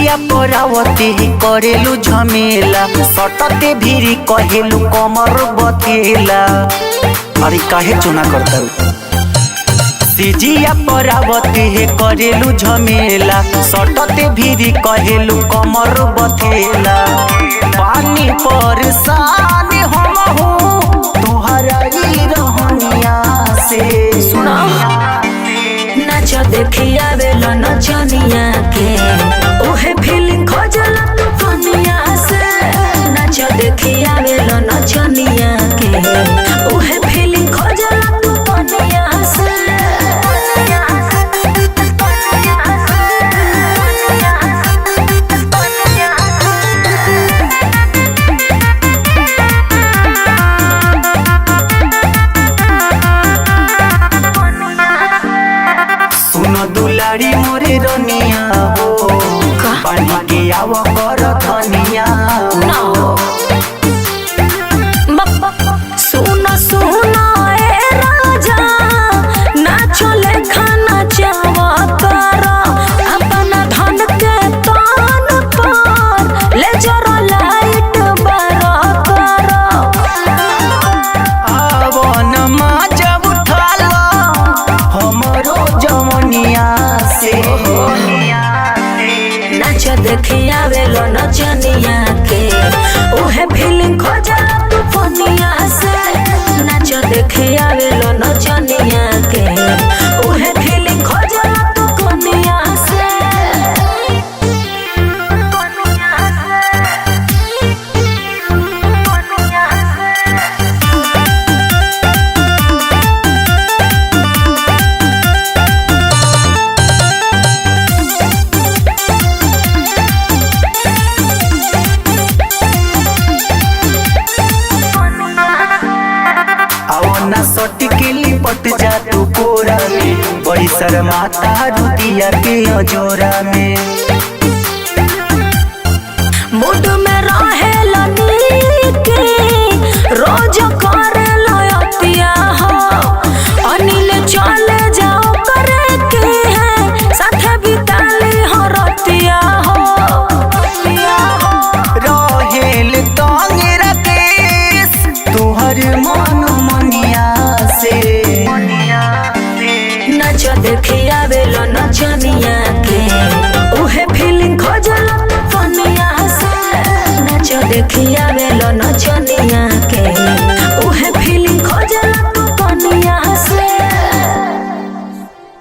जिया परावती करेलू झमेला सटते भीरी कहेलू कमर बथेला। अरे काहे चुना करता सिजिया परावती करेलू झमेला सटते भीरी कहेलू कमर बथेला। पानी परेशान हम हूँ तुहरा रहनिया से। सुना नाच देखिया बेलो नचनिया के ओहे फीलिंग खोजला तूफानिया से। नाच देखिया बेलो नचनिया के ओहे फीलिंग खोजला तूफानिया से। दुलारी मोरे रनिया हो पानी के आव कर धनिया हो। सुनो सुनो ए राजा नाचो ले खाना चावा करो अपना धन के तान पर ले जरो लाइट बरो करो। आवन माजा उठा लो हमरो जमनिया से। नाच देखिया बेलो नचनिया के ओहे फीलिंग खोजला तूफानिया से। नाच देखिया बेलो नचनिया के ओहे फीलिंग खोजला तूफानिया से। आवना सटी के लिपट जा तू कोरा में बड़ी शर्माता रुदिया के अजोरा में। मूड में रहेला नीके रोज करेला अतिया हो। अनिल चले जाओ करे के है साथे बिताली हो रतिया हो। रहेल तंगे राकेश तुहर मन मनिया से। नाच देखिया बेलो नचनिया के ओहे फीलिंग खोजला तूफानिया से। नाच देखिया